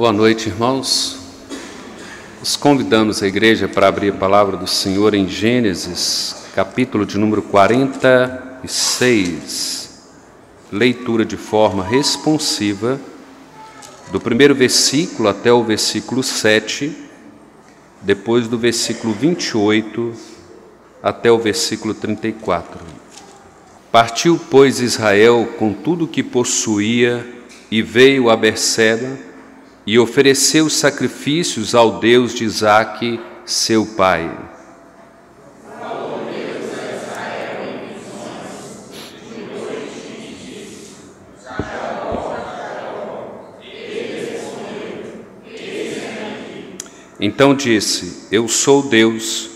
Boa noite, irmãos. Os convidamos a igreja para abrir a palavra do Senhor em Gênesis, capítulo de número 46. Leitura de forma responsiva, do primeiro versículo até o versículo 7, depois do versículo 28 até o versículo 34. Partiu, pois, Israel com tudo o que possuía e veio a Berseba, e ofereceu sacrifícios ao Deus de Isaque, seu pai. Então disse: Eu sou Deus,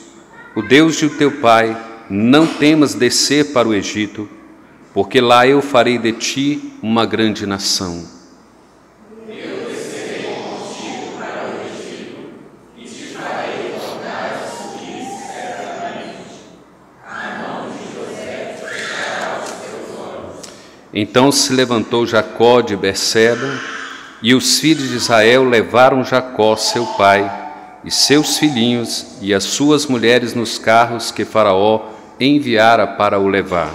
o Deus de teu pai. Não temas descer para o Egito, porque lá eu farei de ti uma grande nação. Então se levantou Jacó de Berseba, e os filhos de Israel levaram Jacó, seu pai, e seus filhinhos e as suas mulheres nos carros que Faraó enviara para o levar.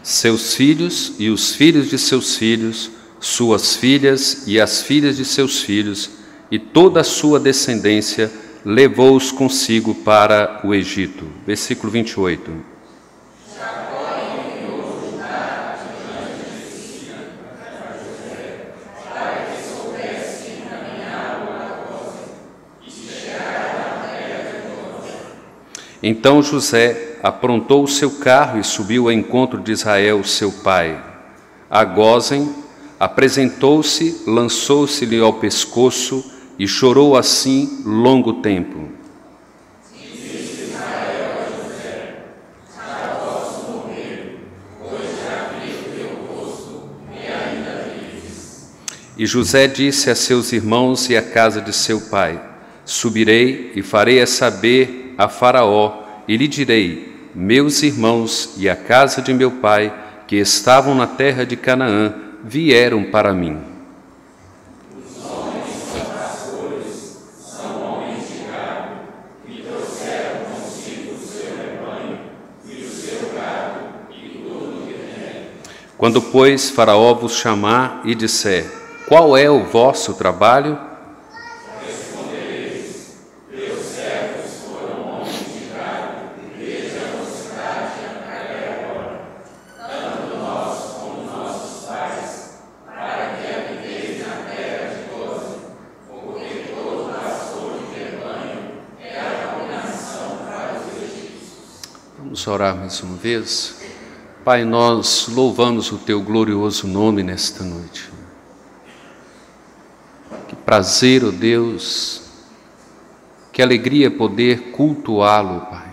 Seus filhos e os filhos de seus filhos, suas filhas e as filhas de seus filhos, e toda a sua descendência, levou-os consigo para o Egito. Versículo 28. Então José aprontou o seu carro e subiu ao encontro de Israel, seu pai. A Gósen apresentou-se, lançou-se-lhe ao pescoço e chorou assim longo tempo. E José disse a seus irmãos e à casa de seu pai: Subirei e farei a saber a Faraó, e lhe direi: meus irmãos e a casa de meu pai, que estavam na terra de Canaã, vieram para mim. Os homens são pastores, são homens de gado, que trouxeram consigo o seu rebanho e o seu gado e tudo o que tem. Quando, pois, Faraó vos chamar e disser: qual é o vosso trabalho? Respondereis: teus servos foram homens de gado, desde a mocidade até agora, tanto nós como nossos pais, para que habiteis na terra de Gósen, porque todo pastor de rebanho é abominação para os egípcios. Vamos orar mais uma vez. Pai, nós louvamos o teu glorioso nome nesta noite. Que prazer, ó Deus, que alegria poder cultuá-lo, Pai.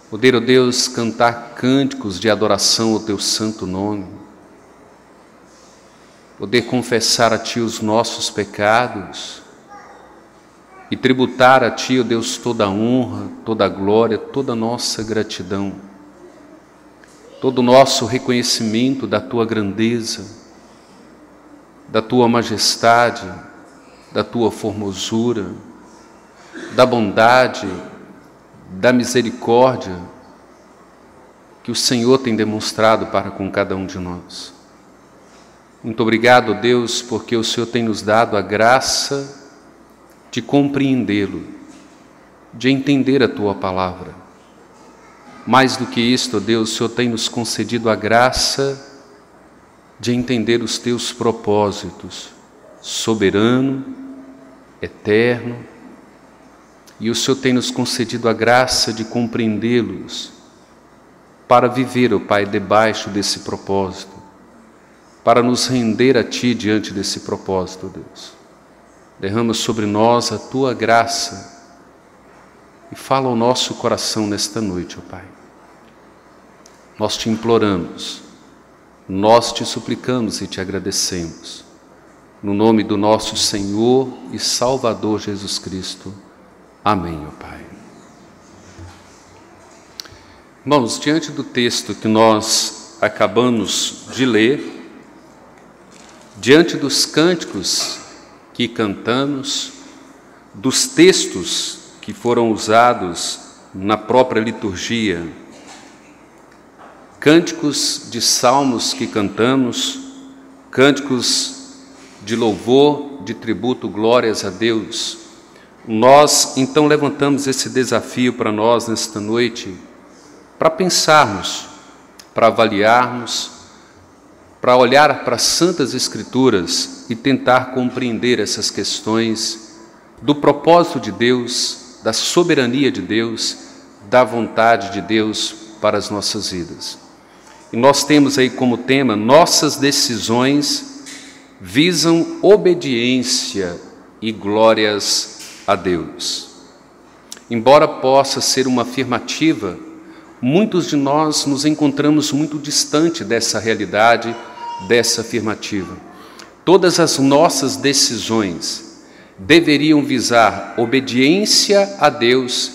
Poder, ó Deus, cantar cânticos de adoração ao teu santo nome. Poder confessar a Ti os nossos pecados e tributar a Ti, ó Deus, toda a honra, toda a glória, toda a nossa gratidão, todo o nosso reconhecimento da Tua grandeza, da Tua majestade, da Tua formosura, da bondade, da misericórdia que o Senhor tem demonstrado para com cada um de nós. Muito obrigado, Deus, porque o Senhor tem nos dado a graça de compreendê-lo, de entender a Tua palavra. Mais do que isto, Deus, o Senhor tem nos concedido a graça de entender os Teus propósitos, soberano, eterno, e o Senhor tem nos concedido a graça de compreendê-los, para viver, ó Pai, debaixo desse propósito, para nos render a Ti diante desse propósito, Deus. Derrama sobre nós a Tua graça e fala ao nosso coração nesta noite, ó Pai. Nós Te imploramos, nós Te suplicamos e Te agradecemos. no nome do nosso Senhor e Salvador Jesus Cristo. Amém, ó Pai. Irmãos, diante do texto que nós acabamos de ler, diante dos cânticos que cantamos, dos textos que foram usados na própria liturgia, cânticos de salmos que cantamos, cânticos de louvor, de tributo, glórias a Deus, nós então levantamos esse desafio para nós nesta noite, para pensarmos, para avaliarmos, para olhar para as Santas Escrituras e tentar compreender essas questões do propósito de Deus, da soberania de Deus, da vontade de Deus para as nossas vidas. E nós temos aí como tema: nossas decisões visam obediência e glórias a Deus. Embora possa ser uma afirmativa, muitos de nós nos encontramos muito distante dessa realidade, dessa afirmativa. Todas as nossas decisões deveriam visar obediência a Deus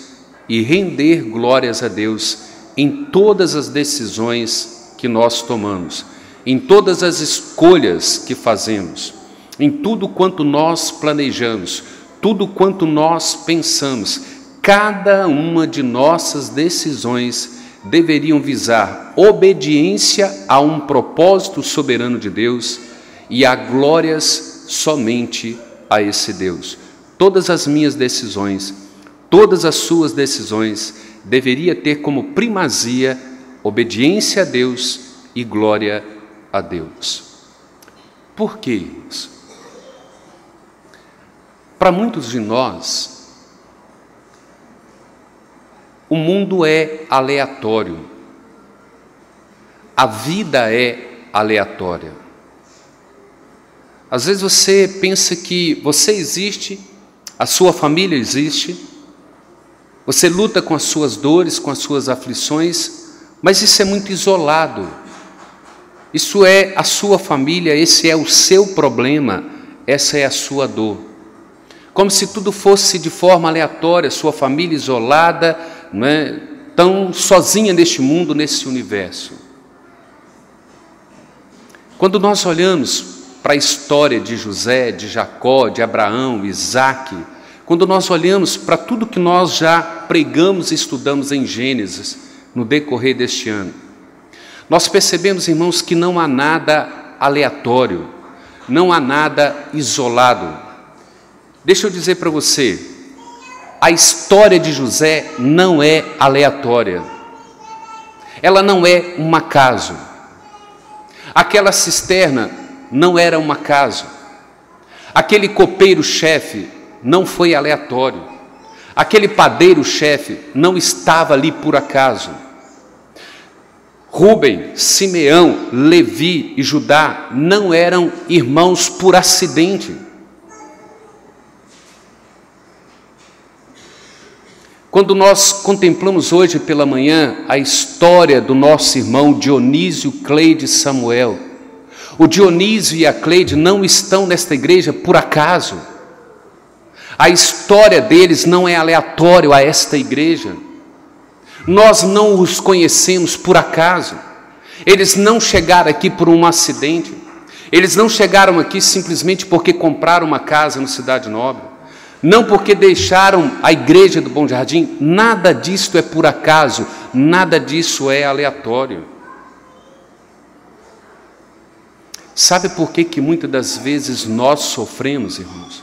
e render glórias a Deus em todas as decisões que nós tomamos, em todas as escolhas que fazemos, em tudo quanto nós planejamos, tudo quanto nós pensamos. Cada uma de nossas decisões deveriam visar obediência a um propósito soberano de Deus e a glórias somente a esse Deus. Todas as minhas decisões, todas as suas decisões deveria ter como primazia obediência a Deus e glória a Deus. Por que isso? Para muitos de nós, o mundo é aleatório, a vida é aleatória. Às vezes você pensa que você existe, a sua família existe, você luta com as suas dores, com as suas aflições, mas isso é muito isolado. Isso é a sua família, esse é o seu problema, essa é a sua dor. Como se tudo fosse de forma aleatória, sua família isolada, não é? Tão sozinha neste mundo, nesse universo. Quando nós olhamos para a história de José, de Jacó, de Abraão, Isaque, quando nós olhamos para tudo que nós já pregamos e estudamos em Gênesis no decorrer deste ano, nós percebemos, irmãos, que não há nada aleatório, não há nada isolado. Deixa eu dizer para você, a história de José não é aleatória, ela não é um acaso. Aquela cisterna não era um acaso, aquele copeiro-chefe não foi aleatório, aquele padeiro-chefe não estava ali por acaso. Rúben, Simeão, Levi e Judá não eram irmãos por acidente. Quando nós contemplamos hoje pela manhã a história do nosso irmão Dionísio, Cleide e Samuel, o Dionísio e a Cleide não estão nesta igreja por acaso. A história deles não é aleatória a esta igreja. Nós não os conhecemos por acaso. Eles não chegaram aqui por um acidente. Eles não chegaram aqui simplesmente porque compraram uma casa no Cidade Nobre. Não porque deixaram a igreja do Bom Jardim. Nada disso é por acaso. Nada disso é aleatório. Sabe por que muitas das vezes nós sofremos, irmãos?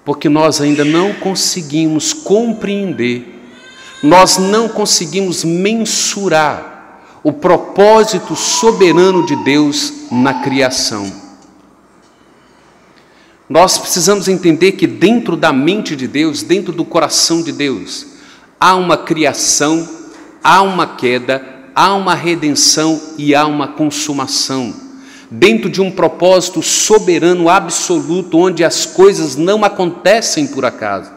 Porque nós ainda não conseguimos compreender, nós não conseguimos mensurar o propósito soberano de Deus na criação. Nós precisamos entender que dentro da mente de Deus, dentro do coração de Deus, há uma criação, há uma queda, há uma redenção e há uma consumação. Dentro de um propósito soberano absoluto, onde as coisas não acontecem por acaso,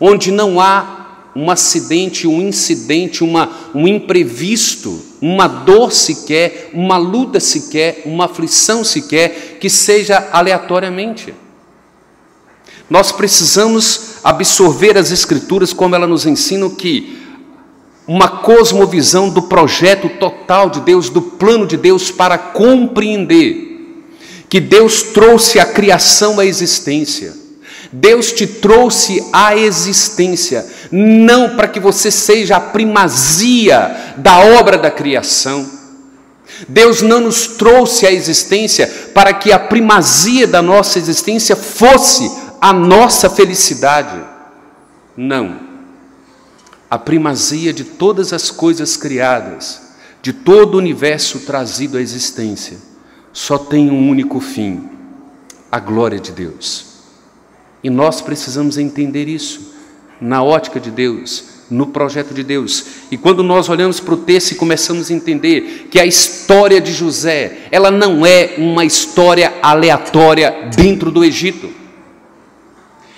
onde não há um acidente, um incidente, um imprevisto uma dor sequer, uma luta sequer, uma aflição sequer, que seja aleatoriamente. Nós precisamos absorver as Escrituras como elas nos ensinam que uma cosmovisão do projeto total de Deus, do plano de Deus, para compreender que Deus trouxe a criação à existência. Deus te trouxe à existência, não para que você seja a primazia da obra da criação. Deus não nos trouxe à existência para que a primazia da nossa existência fosse a nossa felicidade. Não. A primazia de todas as coisas criadas, de todo o universo trazido à existência, só tem um único fim: a glória de Deus. E nós precisamos entender isso, na ótica de Deus, no projeto de Deus. E quando nós olhamos para o texto e começamos a entender que a história de José, ela não é uma história aleatória dentro do Egito.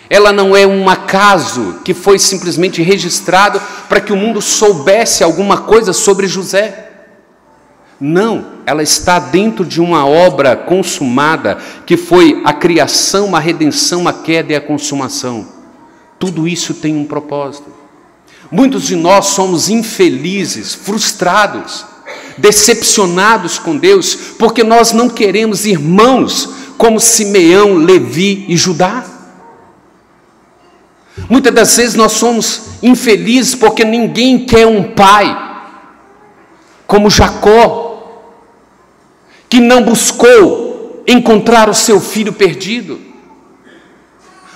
Ela não é um acaso que foi simplesmente registrado para que o mundo soubesse alguma coisa sobre José. Não, ela está dentro de uma obra consumada, que foi a criação, a redenção, a queda e a consumação. Tudo isso tem um propósito. Muitos de nós somos infelizes, frustrados, decepcionados com Deus, porque nós não queremos irmãos como Simeão, Levi e Judá. Muitas das vezes nós somos infelizes porque ninguém quer um pai como Jacó, que não buscou encontrar o seu filho perdido.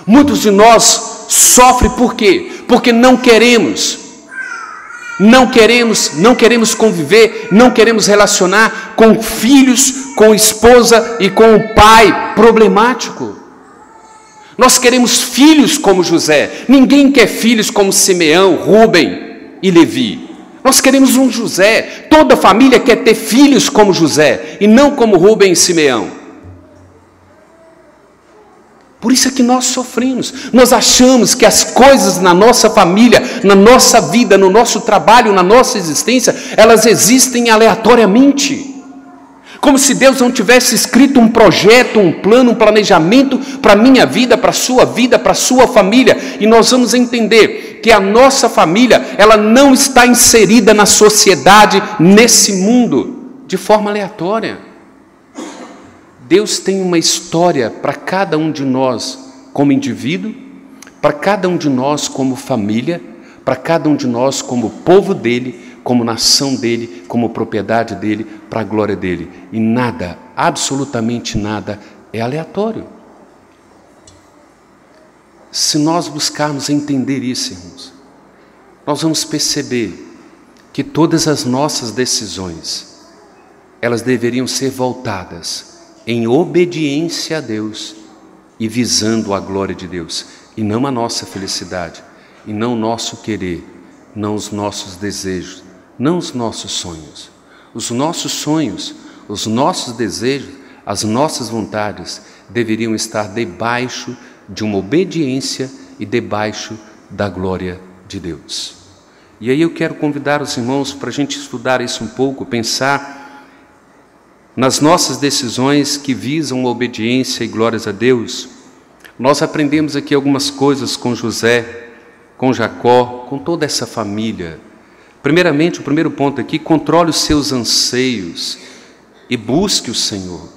Muitos de nós sofrem por quê? Porque não queremos conviver, não queremos relacionar com filhos, com esposa e com o pai problemático. Nós queremos filhos como José. Ninguém quer filhos como Simeão, Rúben e Levi. Nós queremos um José. Toda família quer ter filhos como José e não como Rúben e Simeão. Por isso é que nós sofremos. Nós achamos que as coisas na nossa família, na nossa vida, no nosso trabalho, na nossa existência, elas existem aleatoriamente. Como se Deus não tivesse escrito um projeto, um plano, um planejamento para a minha vida, para a sua família. E nós vamos entender que a nossa família, ela não está inserida na sociedade, nesse mundo, de forma aleatória. Deus tem uma história para cada um de nós como indivíduo, para cada um de nós como família, para cada um de nós como povo dele, como nação dele, como propriedade dele, para a glória dele. E nada, absolutamente nada, é aleatório. Se nós buscarmos entender isso, irmãos, nós vamos perceber que todas as nossas decisões, elas deveriam ser voltadas em obediência a Deus e visando a glória de Deus, e não a nossa felicidade, e não o nosso querer, não os nossos desejos, não os nossos sonhos. Os nossos sonhos, os nossos desejos, as nossas vontades deveriam estar debaixo de uma obediência e debaixo da glória de Deus. E aí eu quero convidar os irmãos para a gente estudar isso um pouco, pensar nas nossas decisões que visam a obediência e glórias a Deus. Nós aprendemos aqui algumas coisas com José, com Jacó, com toda essa família. Primeiramente, o primeiro ponto aqui: controle os seus anseios e busque o Senhor.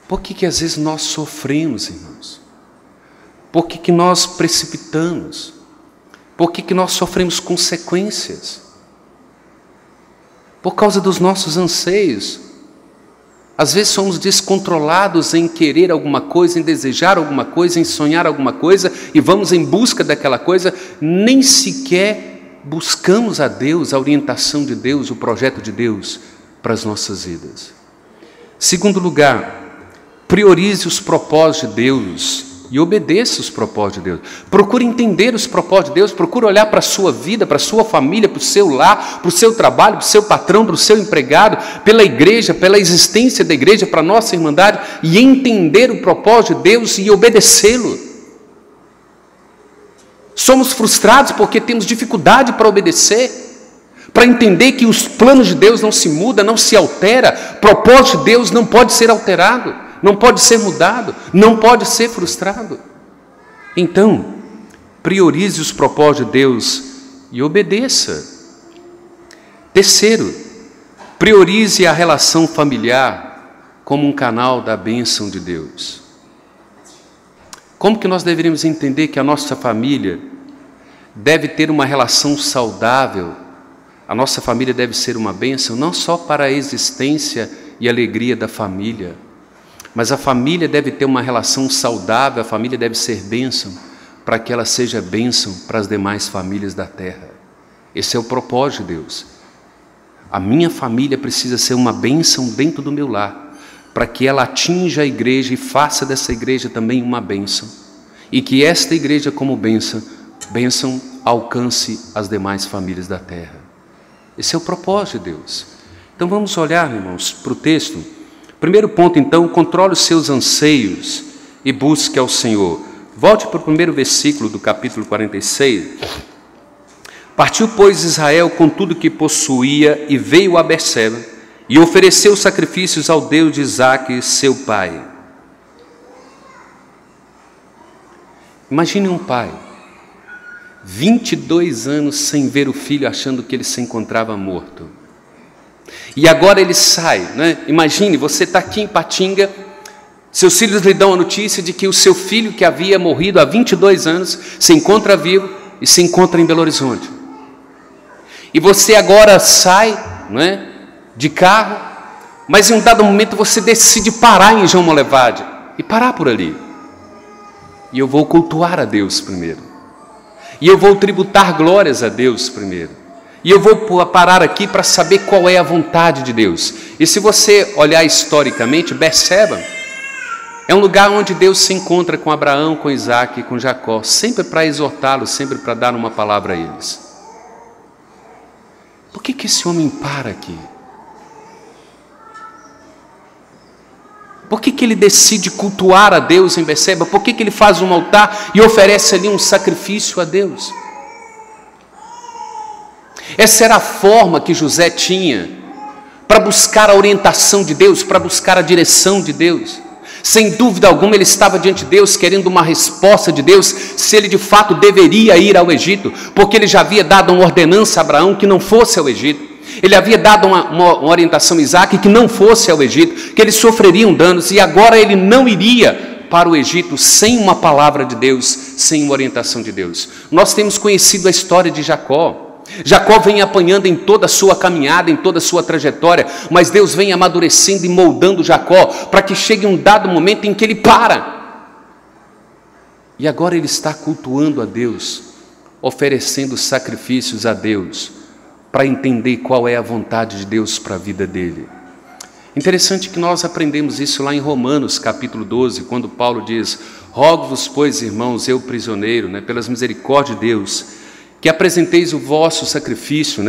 Por que às vezes nós sofremos, irmãos? Por que nós precipitamos? Por que nós sofremos consequências? Por causa dos nossos anseios. Às vezes somos descontrolados em querer alguma coisa, em desejar alguma coisa, em sonhar alguma coisa, e vamos em busca daquela coisa, nem sequer buscamos a Deus, a orientação de Deus, o projeto de Deus para as nossas vidas. Segundo lugar, priorize os propósitos de Deus e obedeça os propósitos de Deus. Procure entender os propósitos de Deus, procure olhar para a sua vida, para a sua família, para o seu lar, para o seu trabalho, para o seu patrão, para o seu empregado, pela igreja, pela existência da igreja, para a nossa irmandade, e entender o propósito de Deus e obedecê-lo. Somos frustrados porque temos dificuldade para obedecer, para entender que os planos de Deus não se mudam, não se altera, o propósito de Deus não pode ser alterado, não pode ser mudado, não pode ser frustrado. Então, priorize os propósitos de Deus e obedeça. Terceiro, priorize a relação familiar como um canal da bênção de Deus. Como que nós deveríamos entender que a nossa família deve ter uma relação saudável? A nossa família deve ser uma bênção, não só para a existência e alegria da família, mas a família deve ter uma relação saudável, a família deve ser bênção, para que ela seja bênção para as demais famílias da terra. Esse é o propósito de Deus. A minha família precisa ser uma bênção dentro do meu lar, para que ela atinja a igreja e faça dessa igreja também uma bênção, e que esta igreja como bênção alcance as demais famílias da terra. Esse é o propósito de Deus. Então vamos olhar, irmãos, para o texto. Primeiro ponto, então, controle os seus anseios e busque ao Senhor. Volte para o primeiro versículo do capítulo 46. Partiu, pois, Israel com tudo que possuía e veio a Berseba e ofereceu sacrifícios ao Deus de Isaque, seu pai. Imagine um pai, 22 anos sem ver o filho, achando que ele se encontrava morto. E agora ele sai, né? Imagine, você está aqui em Patinga, seus filhos lhe dão a notícia de que o seu filho, que havia morrido há 22 anos, se encontra vivo e se encontra em Belo Horizonte. E você agora sai, não é, de carro, mas em um dado momento você decide parar em João Molevade e parar por ali. E eu vou cultuar a Deus primeiro. E eu vou tributar glórias a Deus primeiro. E eu vou parar aqui para saber qual é a vontade de Deus. E se você olhar historicamente, Berseba é um lugar onde Deus se encontra com Abraão, com Isaque e com Jacó, sempre para exortá-los, sempre para dar uma palavra a eles. Por que esse homem para aqui? Por que ele decide cultuar a Deus em Berseba? Por que ele faz um altar e oferece ali um sacrifício a Deus? Essa era a forma que José tinha para buscar a orientação de Deus, para buscar a direção de Deus. Sem dúvida alguma ele estava diante de Deus querendo uma resposta de Deus, se ele de fato deveria ir ao Egito, porque ele já havia dado uma ordenança a Abraão que não fosse ao Egito. Ele havia dado uma orientação a Isaque que não fosse ao Egito, que eles sofreriam danos, e agora ele não iria para o Egito sem uma palavra de Deus, sem uma orientação de Deus. Nós temos conhecido a história de Jacó. Jacó vem apanhando em toda a sua caminhada, em toda a sua trajetória, mas Deus vem amadurecendo e moldando Jacó, para que chegue um dado momento em que ele para. E agora ele está cultuando a Deus, oferecendo sacrifícios a Deus, para entender qual é a vontade de Deus para a vida dele. Interessante que nós aprendemos isso lá em Romanos, capítulo 12, quando Paulo diz: rogo-vos, pois, irmãos, eu prisioneiro, pelas misericórdias de Deus, que apresenteis o vosso sacrifício,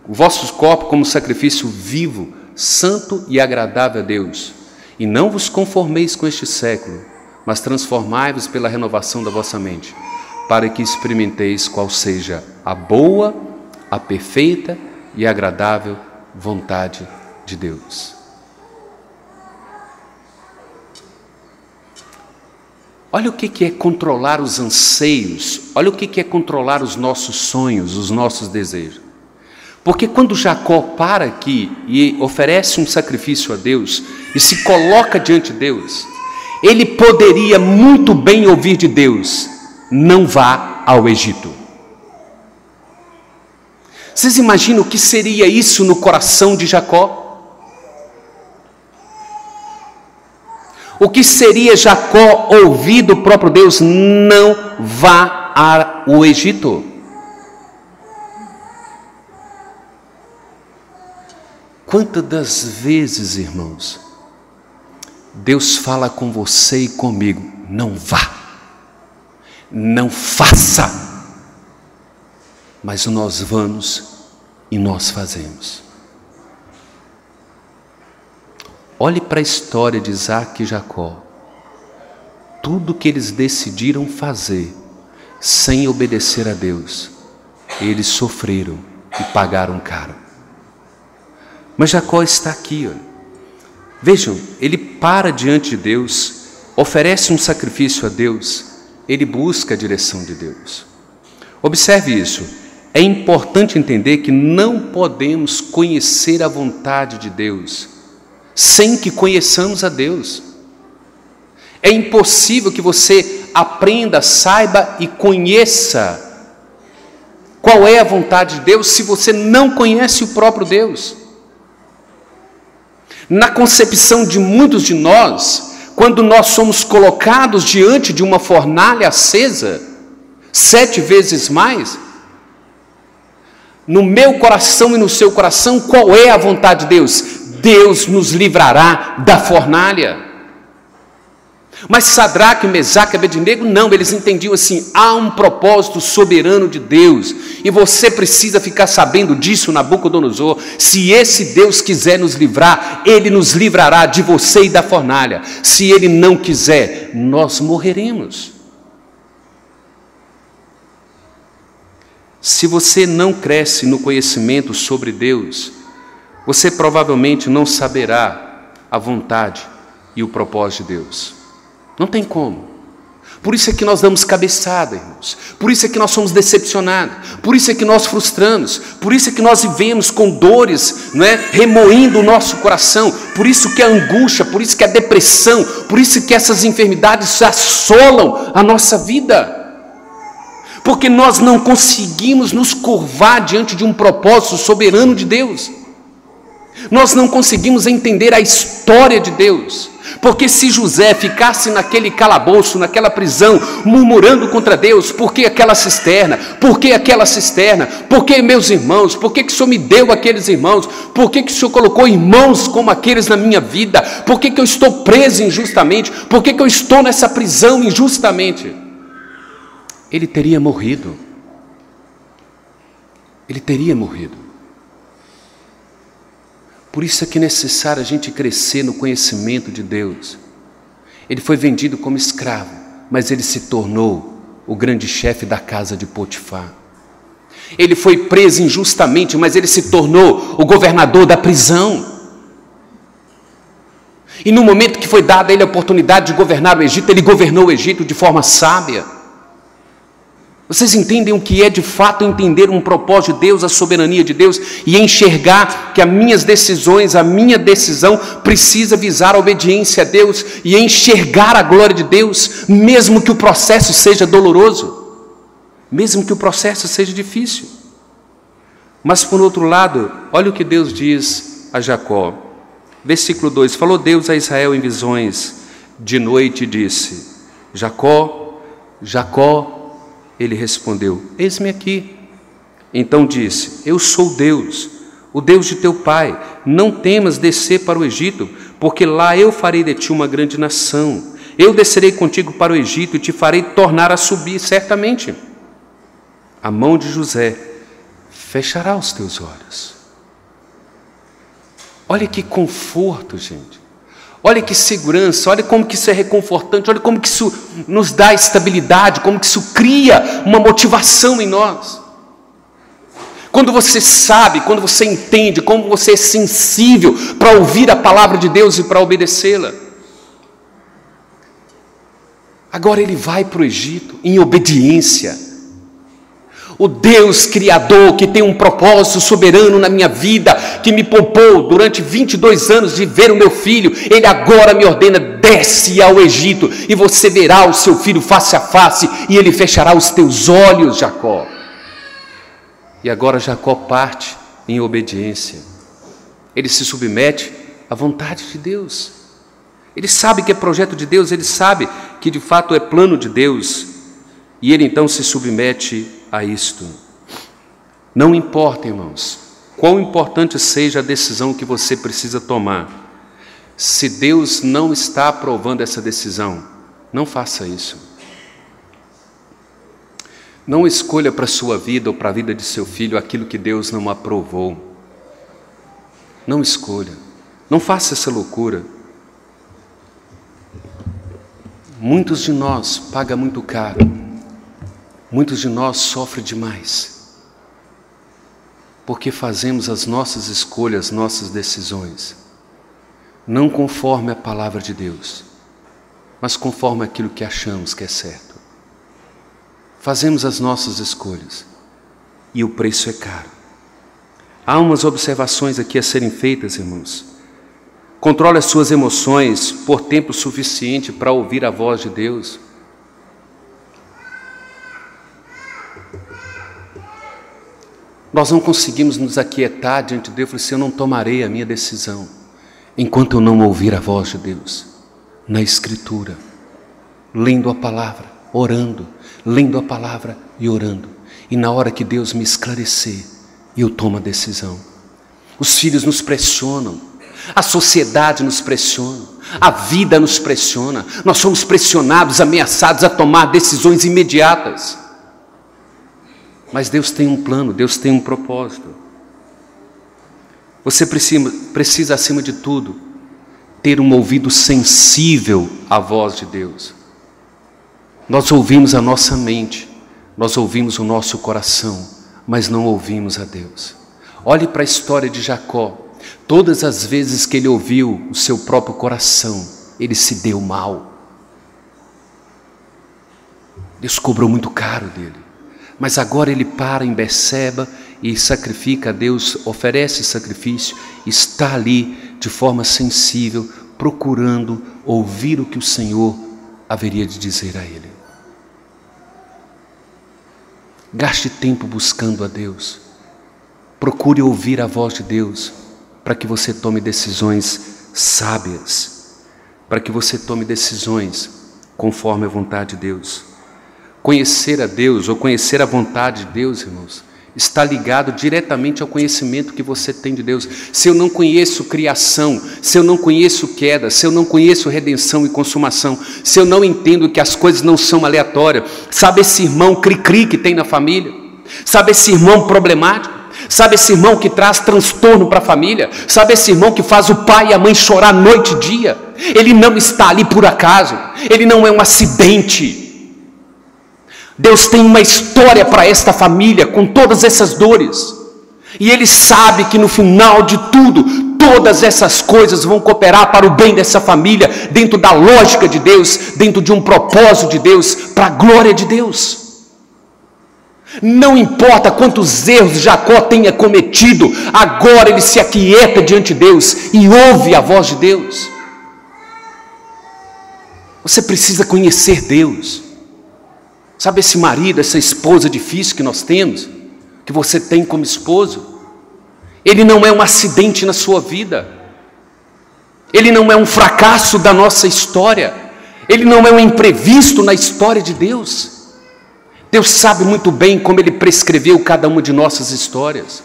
o vosso corpo como sacrifício vivo, santo e agradável a Deus. E não vos conformeis com este século, mas transformai-vos pela renovação da vossa mente, para que experimenteis qual seja a boa, a perfeita e agradável vontade de Deus. Olha o que é controlar os anseios, olha o que é controlar os nossos sonhos, os nossos desejos. Porque quando Jacó para aqui e oferece um sacrifício a Deus e se coloca diante de Deus, ele poderia muito bem ouvir de Deus: não vá ao Egito. Vocês imaginam o que seria isso no coração de Jacó? O que seria Jacó ouvir do próprio Deus: não vá ao Egito? Quantas das vezes, irmãos, Deus fala com você e comigo: não vá, não faça. Mas nós vamos e nós fazemos. Olhe para a história de Isaque e Jacó. Tudo que eles decidiram fazer sem obedecer a Deus, eles sofreram, e pagaram caro. Mas Jacó está aqui, olha. Vejam, ele para diante de Deus, oferece um sacrifício a Deus, ele busca a direção de Deus. Observe isso, é importante entender que não podemos conhecer a vontade de Deus sem que conheçamos a Deus. É impossível que você aprenda, saiba e conheça qual é a vontade de Deus se você não conhece o próprio Deus. Na concepção de muitos de nós, quando nós somos colocados diante de uma fornalha acesa, 7 vezes mais, no meu coração e no seu coração, qual é a vontade de Deus? Deus nos livrará da fornalha. Mas Sadraque, Mesaque e Abednego, não, eles entendiam assim, há um propósito soberano de Deus, e você precisa ficar sabendo disso, Nabucodonosor. Se esse Deus quiser nos livrar, Ele nos livrará de você e da fornalha. Se Ele não quiser, nós morreremos. Se você não cresce no conhecimento sobre Deus, você provavelmente não saberá a vontade e o propósito de Deus. Não tem como. Por isso é que nós damos cabeçada, irmãos. Por isso é que nós somos decepcionados. Por isso é que nós frustramos. Por isso é que nós vivemos com dores, não é? Remoendo o nosso coração. Por isso que a angústia, por isso que a depressão, por isso que essas enfermidades assolam a nossa vida. Porque nós não conseguimos nos curvar diante de um propósito soberano de Deus. Nós não conseguimos entender a história de Deus. Porque se José ficasse naquele calabouço, naquela prisão, murmurando contra Deus, por que aquela cisterna? Por que aquela cisterna? Por que meus irmãos? Por que o Senhor me deu aqueles irmãos? Por que o Senhor colocou irmãos como aqueles na minha vida? Por que eu estou preso injustamente? Por que eu estou nessa prisão injustamente? Ele teria morrido. Ele teria morrido. Por isso é que é necessário a gente crescer no conhecimento de Deus. Ele foi vendido como escravo, mas ele se tornou o grande chefe da casa de Potifar. Ele foi preso injustamente, mas ele se tornou o governador da prisão. E no momento que foi dada a ele a oportunidade de governar o Egito, ele governou o Egito de forma sábia. Vocês entendem o que é de fato entender um propósito de Deus, a soberania de Deus, e enxergar que as minhas decisões, a minha decisão precisa visar a obediência a Deus e enxergar a glória de Deus, mesmo que o processo seja doloroso, mesmo que o processo seja difícil. Mas por outro lado, olha o que Deus diz a Jacó. Versículo 2, falou Deus a Israel em visões de noite e disse, Jacó, Jacó. Ele respondeu, eis-me aqui. Então disse, eu sou Deus, o Deus de teu pai. Não temas descer para o Egito, porque lá eu farei de ti uma grande nação. Eu descerei contigo para o Egito e te farei tornar a subir, certamente. A mão de José fechará os teus olhos. Olha que conforto, gente. Olha que segurança, olha como que isso é reconfortante, olha como que isso nos dá estabilidade, como que isso cria uma motivação em nós. Quando você sabe, quando você entende, como você é sensível para ouvir a palavra de Deus e para obedecê-la. Agora ele vai para o Egito em obediência. O Deus Criador, que tem um propósito soberano na minha vida, que me poupou durante 22 anos de ver o meu filho, Ele agora me ordena, desce ao Egito, e você verá o seu filho face a face, e Ele fechará os teus olhos, Jacó. E agora Jacó parte em obediência. Ele se submete à vontade de Deus. Ele sabe que é projeto de Deus, ele sabe que de fato é plano de Deus, e ele então se submete a isto. Não importa, irmãos, quão importante seja a decisão que você precisa tomar, se Deus não está aprovando essa decisão, não faça isso. Não escolha para a sua vida ou para a vida de seu filho aquilo que Deus não aprovou. Não escolha, não faça essa loucura. Muitos de nós pagam muito caro. Muitos de nós sofrem demais. porque fazemos as nossas escolhas, nossas decisões, não conforme a palavra de Deus, mas conforme aquilo que achamos que é certo. Fazemos as nossas escolhas e o preço é caro. Há umas observações aqui a serem feitas, irmãos. Controle as suas emoções por tempo suficiente para ouvir a voz de Deus. Nós não conseguimos nos aquietar diante de Deus e falar assim: eu não tomarei a minha decisão enquanto eu não ouvir a voz de Deus. Na Escritura, lendo a palavra, orando, lendo a palavra e orando. E na hora que Deus me esclarecer, eu tomo a decisão. Os filhos nos pressionam, a sociedade nos pressiona, a vida nos pressiona. Nós somos pressionados, ameaçados a tomar decisões imediatas. Mas Deus tem um plano, Deus tem um propósito. Você precisa, acima de tudo, ter um ouvido sensível à voz de Deus. Nós ouvimos a nossa mente, nós ouvimos o nosso coração, mas não ouvimos a Deus. Olhe para a história de Jacó. Todas as vezes que ele ouviu o seu próprio coração, ele se deu mal. Deus cobrou muito caro dele. Mas agora ele para em Berseba e sacrifica a Deus, oferece sacrifício, está ali de forma sensível, procurando ouvir o que o Senhor haveria de dizer a ele. Gaste tempo buscando a Deus. Procure ouvir a voz de Deus, para que você tome decisões sábias, para que você tome decisões conforme a vontade de Deus. Conhecer a Deus, ou conhecer a vontade de Deus, irmãos, está ligado diretamente ao conhecimento que você tem de Deus. Se eu não conheço criação, se eu não conheço queda, se eu não conheço redenção e consumação, se eu não entendo que as coisas não são aleatórias, sabe esse irmão cri-cri que tem na família? Sabe esse irmão problemático? Sabe esse irmão que traz transtorno para a família? Sabe esse irmão que faz o pai e a mãe chorar noite e dia? Ele não está ali por acaso, ele não é um acidente. Deus tem uma história para esta família com todas essas dores. E Ele sabe que no final de tudo, todas essas coisas vão cooperar para o bem dessa família, dentro da lógica de Deus, dentro de um propósito de Deus, para a glória de Deus. Não importa quantos erros Jacó tenha cometido, agora ele se aquieta diante de Deus e ouve a voz de Deus. Você precisa conhecer Deus. Sabe esse marido, essa esposa difícil que nós temos, que você tem como esposo? Ele não é um acidente na sua vida. Ele não é um fracasso da nossa história. Ele não é um imprevisto na história de Deus. Deus sabe muito bem como Ele prescreveu cada uma de nossas histórias.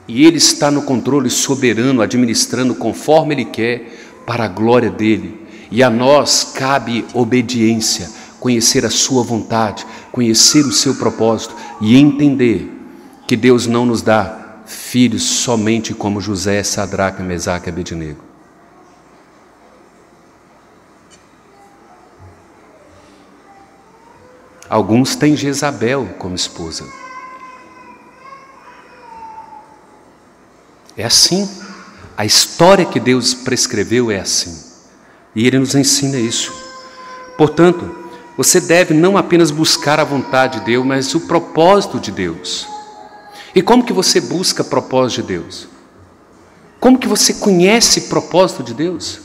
E Ele está no controle soberano, administrando conforme Ele quer, para a glória dEle. E a nós cabe obediência, conhecer a sua vontade, conhecer o seu propósito e entender que Deus não nos dá filhos somente como José, Sadraque, Mesaque e Abednego. Alguns têm Jezabel como esposa. É assim. A história que Deus prescreveu é assim. E Ele nos ensina isso. Portanto, você deve não apenas buscar a vontade de Deus, mas o propósito de Deus. E como que você busca o propósito de Deus? Como que você conhece o propósito de Deus?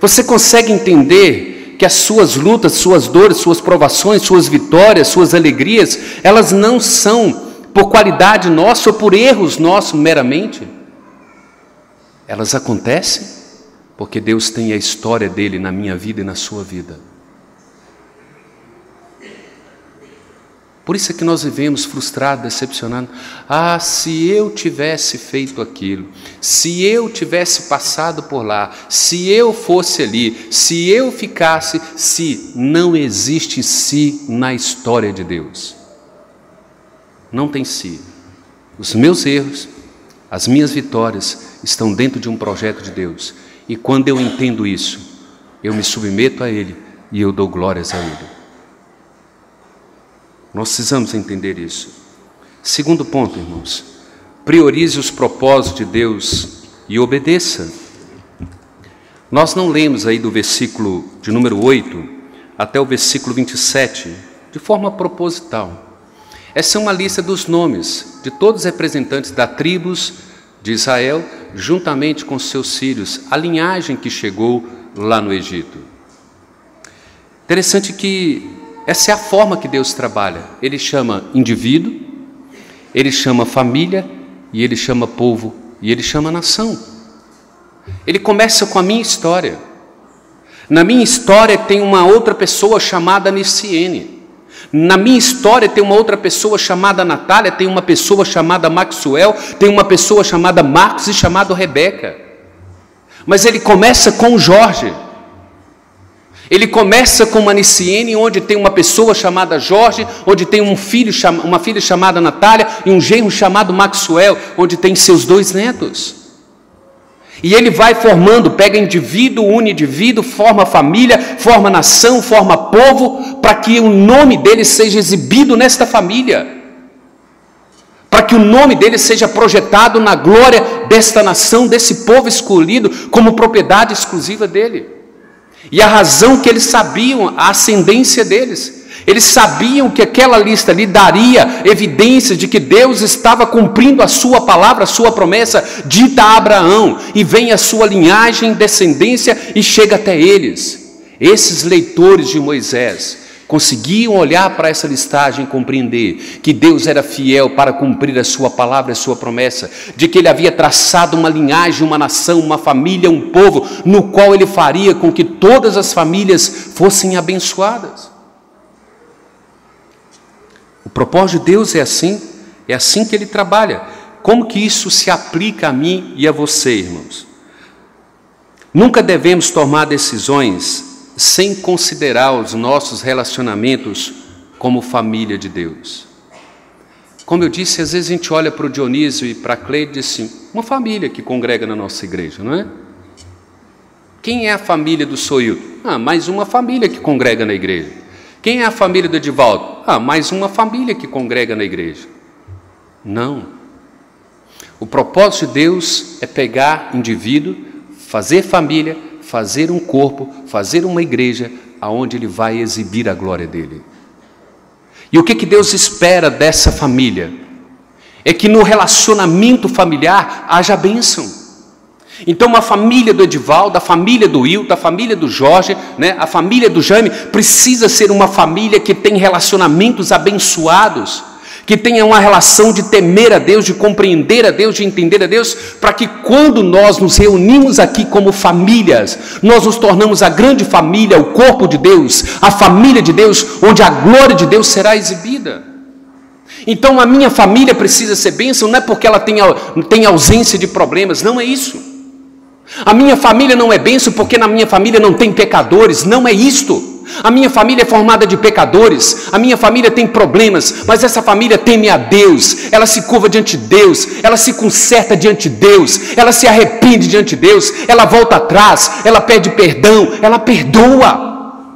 Você consegue entender que as suas lutas, suas dores, suas provações, suas vitórias, suas alegrias, elas não são por qualidade nossa ou por erros nossos meramente? Elas acontecem porque Deus tem a história dele na minha vida e na sua vida. Por isso é que nós vivemos frustrados, decepcionados. Ah, se eu tivesse feito aquilo, se eu tivesse passado por lá, se eu fosse ali, se eu ficasse, se não existe se na história de Deus. Não tem se. Os meus erros, as minhas vitórias estão dentro de um projeto de Deus. E quando eu entendo isso, eu me submeto a Ele e eu dou glórias a Ele. Nós precisamos entender isso. Segundo ponto, irmãos, priorize os propósitos de Deus e obedeça. Nós não lemos aí do versículo de número 8 até o versículo 27 de forma proposital. Essa é uma lista dos nomes de todos os representantes das tribos de Israel, juntamente com seus filhos, a linhagem que chegou lá no Egito. Interessante que essa é a forma que Deus trabalha. Ele chama indivíduo, Ele chama família, e Ele chama povo, e Ele chama nação. Ele começa com a minha história. Na minha história tem uma outra pessoa chamada Niciene. Na minha história tem uma outra pessoa chamada Natália, tem uma pessoa chamada Maxwell, tem uma pessoa chamada Marcos e chamada Rebeca. Mas ele começa com o Jorge. Ele começa com uma Niciene, onde tem uma pessoa chamada Jorge, onde tem uma filha chamada Natália e um genro chamado Maxwell, onde tem seus 2 netos. E ele vai formando, pega indivíduo, une indivíduo, forma família, forma nação, forma povo, para que o nome dele seja exibido nesta família. Para que o nome dele seja projetado na glória desta nação, desse povo escolhido, como propriedade exclusiva dele. E a razão que eles sabiam, a ascendência deles. Eles sabiam que aquela lista lhe daria evidência de que Deus estava cumprindo a sua palavra, a sua promessa dita a Abraão. E vem a sua linhagem, descendência e chega até eles. Esses leitores de Moisés conseguiam olhar para essa listagem e compreender que Deus era fiel para cumprir a sua palavra, a sua promessa, de que Ele havia traçado uma linhagem, uma nação, uma família, um povo, no qual Ele faria com que todas as famílias fossem abençoadas. O propósito de Deus é assim que Ele trabalha. Como que isso se aplica a mim e a você, irmãos? Nunca devemos tomar decisões sem considerar os nossos relacionamentos como família de Deus. Como eu disse, às vezes a gente olha para o Dionísio e para a Cleide e diz assim, uma família que congrega na nossa igreja, não é? Quem é a família do Soilton? Mais uma família que congrega na igreja. Quem é a família do Edivaldo? Mais uma família que congrega na igreja. Não. O propósito de Deus é pegar indivíduo, fazer família, fazer um corpo, fazer uma igreja, aonde Ele vai exibir a glória dEle. E o que Deus espera dessa família? É que no relacionamento familiar haja bênção. Então a família do Edivaldo, a família do Hilton, a família do Jorge, a família do Jaime, precisa ser uma família que tem relacionamentos abençoados, que tenha uma relação de temer a Deus, de compreender a Deus, de entender a Deus, para que quando nós nos reunimos aqui como famílias, nós nos tornamos a grande família, o corpo de Deus, a família de Deus, onde a glória de Deus será exibida. Então a minha família precisa ser bênção, não é porque ela tem ausência de problemas, não é isso. A minha família não é bênção porque na minha família não tem pecadores, não é isto. A minha família é formada de pecadores, a minha família tem problemas, mas essa família teme a Deus, ela se curva diante de Deus, ela se conserta diante de Deus, ela se arrepende diante de Deus, ela volta atrás, ela pede perdão, ela perdoa.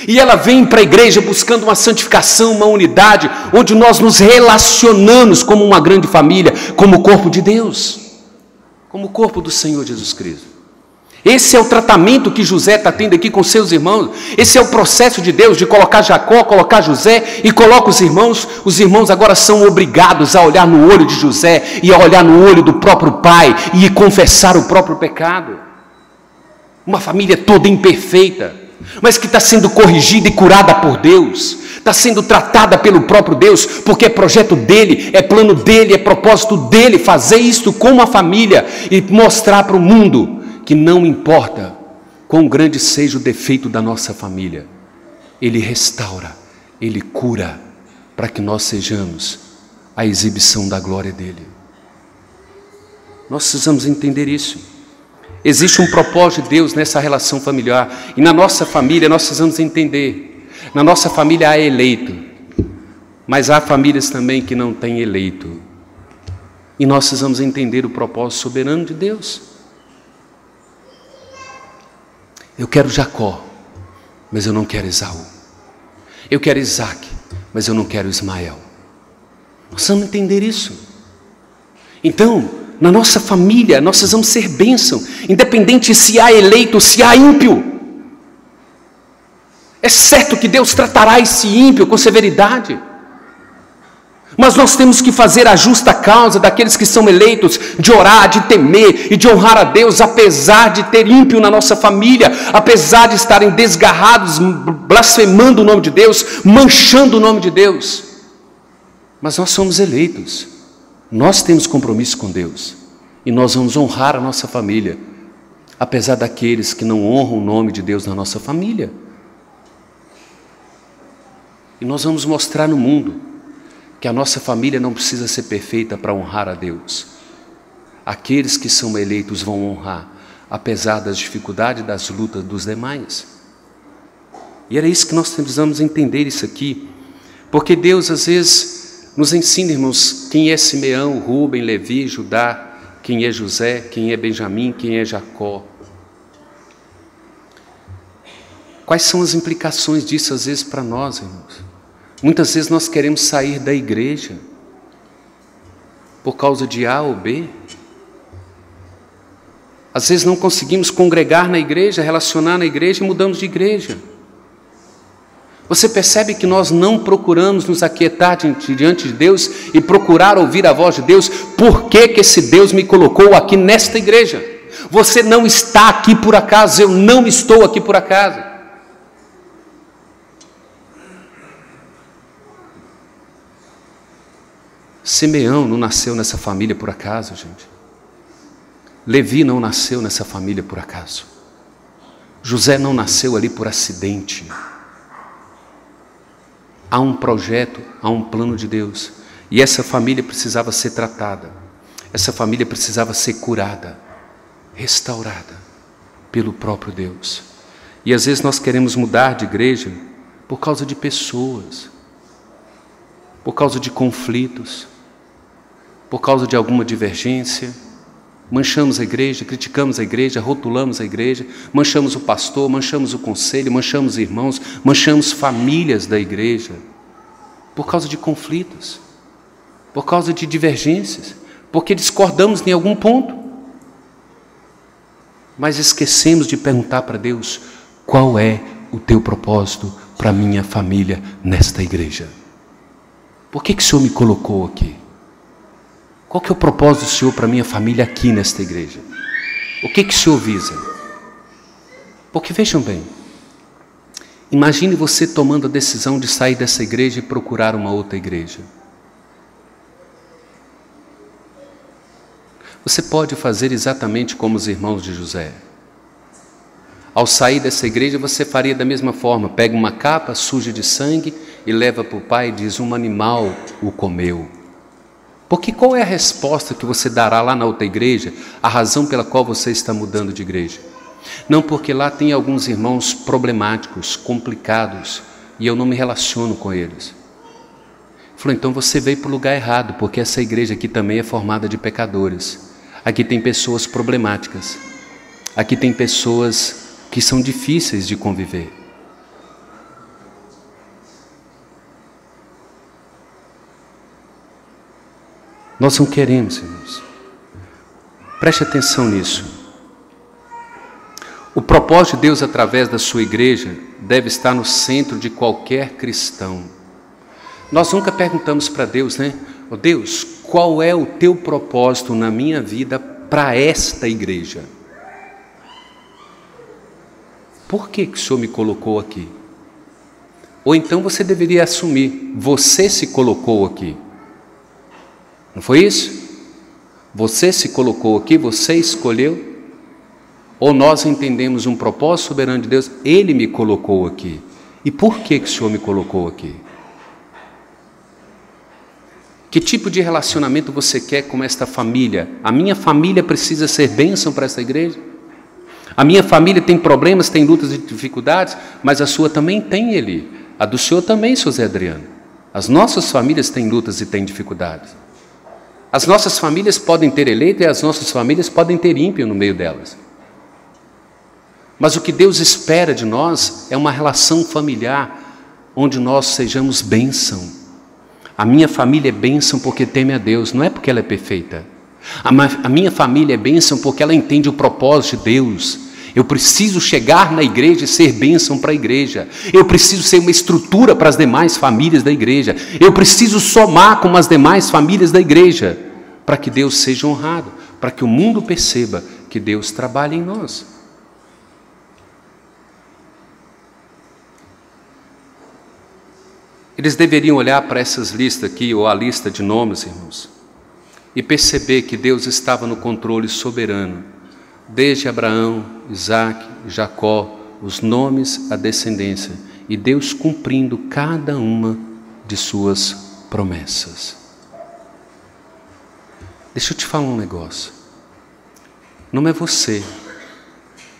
E ela vem para a igreja buscando uma santificação, uma unidade, onde nós nos relacionamos como uma grande família, como o corpo de Deus, como o corpo do Senhor Jesus Cristo. Esse é o tratamento que José está tendo aqui com seus irmãos. Esse é o processo de Deus, de colocar Jacó, colocar José e coloca os irmãos. Os irmãos agora são obrigados a olhar no olho de José e a olhar no olho do próprio pai e confessar o próprio pecado. Uma família toda imperfeita, mas que está sendo corrigida e curada por Deus, está sendo tratada pelo próprio Deus, porque é projeto dele, é plano dele, é propósito dele fazer isto com uma família e mostrar para o mundo que não importa quão grande seja o defeito da nossa família, Ele restaura, Ele cura, para que nós sejamos a exibição da glória dEle. Nós precisamos entender isso. Existe um propósito de Deus nessa relação familiar, e na nossa família nós precisamos entender, na nossa família há eleito, mas há famílias também que não têm eleito, e nós precisamos entender o propósito soberano de Deus. Eu quero Jacó, mas eu não quero Esaú. Eu quero Isaac, mas eu não quero Ismael. Nós vamos entender isso. Então, na nossa família, nós vamos ser bênção, independente se há eleito ou se há ímpio. É certo que Deus tratará esse ímpio com severidade, mas nós temos que fazer a justa causa daqueles que são eleitos, de orar, de temer e de honrar a Deus, apesar de ter ímpio na nossa família, apesar de estarem desgarrados, blasfemando o nome de Deus, manchando o nome de Deus. Mas nós somos eleitos, nós temos compromisso com Deus, e nós vamos honrar a nossa família, apesar daqueles que não honram o nome de Deus na nossa família. E nós vamos mostrar no mundo que a nossa família não precisa ser perfeita para honrar a Deus. Aqueles que são eleitos vão honrar, apesar das dificuldades e das lutas dos demais. E era isso que nós precisamos entender isso aqui, porque Deus às vezes nos ensina, irmãos, quem é Simeão, Rúben, Levi, Judá, quem é José, quem é Benjamim, quem é Jacó. Quais são as implicações disso às vezes para nós, irmãos? Muitas vezes nós queremos sair da igreja por causa de A ou B. Às vezes não conseguimos congregar na igreja, relacionar na igreja e mudamos de igreja. Você percebe que nós não procuramos nos aquietar diante de Deus e procurar ouvir a voz de Deus? Por que que esse Deus me colocou aqui nesta igreja? Você não está aqui por acaso, eu não estou aqui por acaso. Simeão não nasceu nessa família por acaso, gente. Levi não nasceu nessa família por acaso. José não nasceu ali por acidente. Há um projeto, há um plano de Deus. E essa família precisava ser tratada. Essa família precisava ser curada, restaurada pelo próprio Deus. E às vezes nós queremos mudar de igreja por causa de pessoas, por causa de conflitos, por causa de alguma divergência. Manchamos a igreja, criticamos a igreja, rotulamos a igreja, manchamos o pastor, manchamos o conselho, manchamos irmãos, manchamos famílias da igreja, por causa de conflitos, por causa de divergências, porque discordamos em algum ponto, mas esquecemos de perguntar para Deus: qual é o teu propósito para a minha família nesta igreja? Por que o Senhor me colocou aqui? Qual que é o propósito do Senhor para a minha família aqui nesta igreja? O que o Senhor visa? Porque vejam bem, imagine você tomando a decisão de sair dessa igreja e procurar uma outra igreja. Você pode fazer exatamente como os irmãos de José. Ao sair dessa igreja, você faria da mesma forma: pega uma capa suja de sangue e leva para o pai e diz: um animal o comeu. Porque qual é a resposta que você dará lá na outra igreja, a razão pela qual você está mudando de igreja? Não, porque lá tem alguns irmãos problemáticos, complicados, e eu não me relaciono com eles. Falou: então você veio para o lugar errado, porque essa igreja aqui também é formada de pecadores. Aqui tem pessoas problemáticas, aqui tem pessoas que são difíceis de conviver. Nós não queremos, irmãos. Preste atenção nisso. O propósito de Deus através da sua igreja deve estar no centro de qualquer cristão. Nós nunca perguntamos para Deus, né? Oh Deus, qual é o teu propósito na minha vida para esta igreja? Por que o Senhor me colocou aqui? Ou então você deveria assumir: você se colocou aqui. Não foi isso? Você se colocou aqui, você escolheu? Ou nós entendemos um propósito soberano de Deus: Ele me colocou aqui. E por que o Senhor me colocou aqui? Que tipo de relacionamento você quer com esta família? A minha família precisa ser bênção para esta igreja? A minha família tem problemas, tem lutas e dificuldades, mas a sua também tem, Eli. A do senhor também, seu Zé Adriano. As nossas famílias têm lutas e têm dificuldades. As nossas famílias podem ter eleito e as nossas famílias podem ter ímpio no meio delas. Mas o que Deus espera de nós é uma relação familiar onde nós sejamos bênção, A minha família é bênção porque teme a Deus, não é porque ela é perfeita. A minha família é bênção porque ela entende o propósito de Deus. Eu preciso chegar na igreja e ser bênção para a igreja. Eu preciso ser uma estrutura para as demais famílias da igreja. Eu preciso somar com as demais famílias da igreja, para que Deus seja honrado, para que o mundo perceba que Deus trabalha em nós. Eles deveriam olhar para essas listas aqui, ou a lista de nomes, irmãos, e perceber que Deus estava no controle soberano, desde Abraão, Isaac, Jacó, os nomes, a descendência, e Deus cumprindo cada uma de suas promessas. Deixa eu te falar um negócio. Não é você,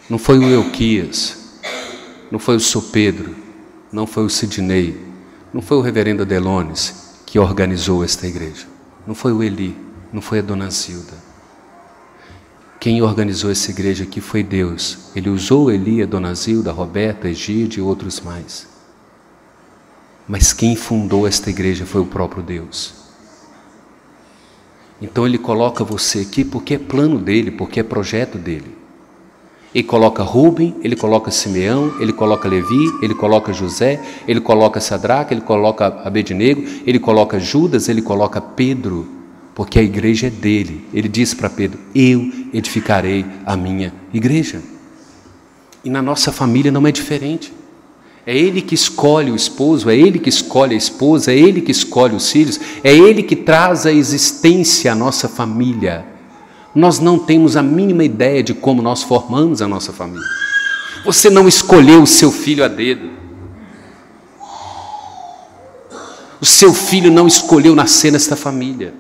não foi o Euquias, não foi o Sr. Pedro, não foi o Sidney, não foi o reverendo Adelones que organizou esta igreja, não foi o Eli, não foi a dona Zilda. Quem organizou essa igreja aqui foi Deus. Ele usou Eli, a dona Zilda, a Roberta, a Egídio e outros mais. Mas quem fundou esta igreja foi o próprio Deus. Então Ele coloca você aqui porque é plano dEle, porque é projeto dEle. Ele coloca Rubem, Ele coloca Simeão, Ele coloca Levi, Ele coloca José, Ele coloca Sadraque, Ele coloca Abednego, Ele coloca Judas, Ele coloca Pedro, porque a igreja é dEle. Ele disse para Pedro: eu edificarei a minha igreja. E na nossa família não é diferente. É Ele que escolhe o esposo, é Ele que escolhe a esposa, é Ele que escolhe os filhos, é Ele que traz a existência à nossa família. Nós não temos a mínima ideia de como nós formamos a nossa família. Você não escolheu o seu filho a dedo. O seu filho não escolheu nascer nesta família.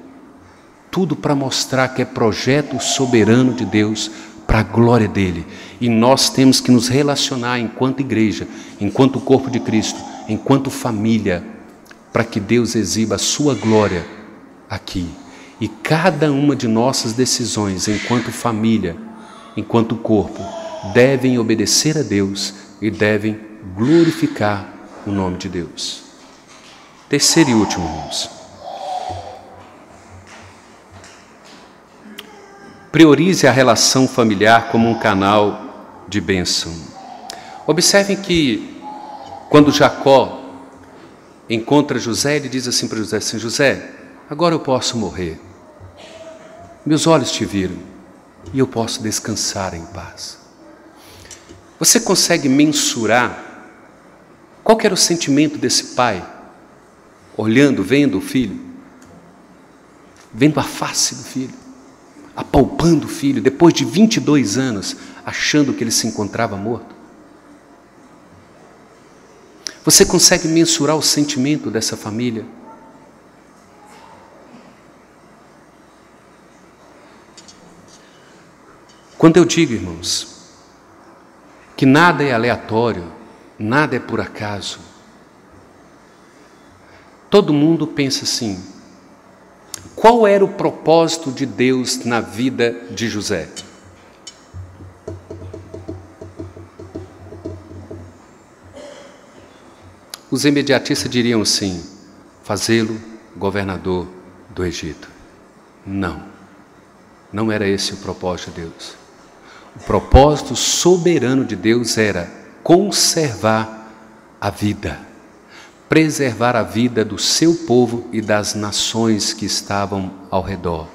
Tudo para mostrar que é projeto soberano de Deus, para a glória dEle. E nós temos que nos relacionar enquanto igreja, enquanto corpo de Cristo, enquanto família, para que Deus exiba a sua glória aqui. E cada uma de nossas decisões, enquanto família, enquanto corpo, devem obedecer a Deus e devem glorificar o nome de Deus. Terceiro e último, irmãos. Priorize a relação familiar como um canal de bênção. Observem que quando Jacó encontra José, ele diz assim para José, assim: José, agora eu posso morrer. Meus olhos te viram e eu posso descansar em paz. Você consegue mensurar qual que era o sentimento desse pai, olhando, vendo o filho, vendo a face do filho, apalpando o filho, depois de 22 anos, achando que ele se encontrava morto? Você consegue mensurar o sentimento dessa família? Quando eu digo, irmãos, que nada é aleatório, nada é por acaso, todo mundo pensa assim: qual era o propósito de Deus na vida de José? Os imediatistas diriam assim: fazê-lo governador do Egito. Não, não era esse o propósito de Deus. O propósito soberano de Deus era conservar a vida, preservar a vida do seu povo e das nações que estavam ao redor.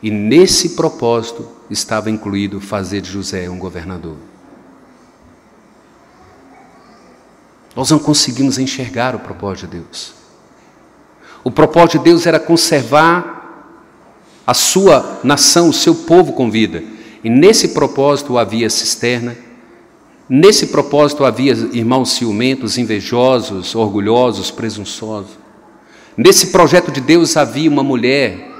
E nesse propósito estava incluído fazer de José um governador. Nós não conseguimos enxergar o propósito de Deus. O propósito de Deus era conservar a sua nação, o seu povo com vida. E nesse propósito havia cisterna, nesse propósito havia irmãos ciumentos, invejosos, orgulhosos, presunçosos. Nesse projeto de Deus havia uma mulher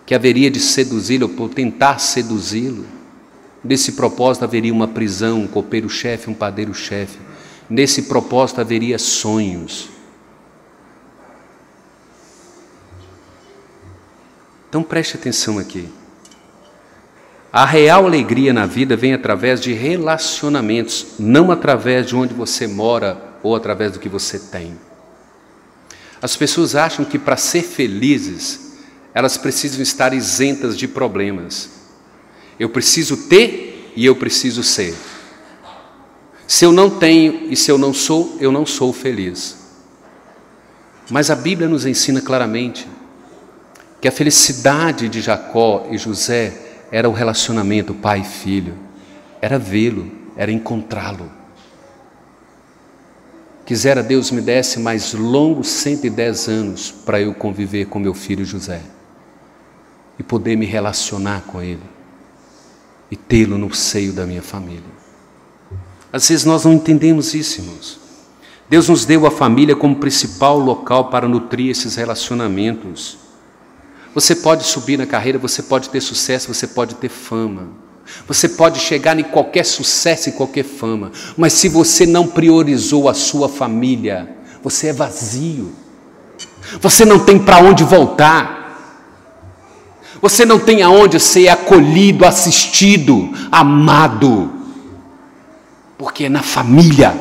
que haveria de seduzi-lo, ou tentar seduzi-lo. Nesse propósito haveria uma prisão, um copeiro-chefe, um padeiro-chefe. Nesse propósito haveria sonhos. Então preste atenção aqui. A real alegria na vida vem através de relacionamentos, não através de onde você mora ou através do que você tem. As pessoas acham que para ser felizes, elas precisam estar isentas de problemas. Eu preciso ter e eu preciso ser. Se eu não tenho e se eu não sou feliz. Mas a Bíblia nos ensina claramente que a felicidade de Jacó e José era o relacionamento pai e filho, era vê-lo, era encontrá-lo. Quisera Deus me desse mais longos 110 anos para eu conviver com meu filho José e poder me relacionar com ele e tê-lo no seio da minha família. Às vezes nós não entendemos isso, irmãos. Deus nos deu a família como principal local para nutrir esses relacionamentos. Você pode subir na carreira, você pode ter sucesso, você pode ter fama. Você pode chegar em qualquer sucesso e qualquer fama. Mas se você não priorizou a sua família, você é vazio. Você não tem para onde voltar. Você não tem aonde ser acolhido, assistido, amado. Porque é na família,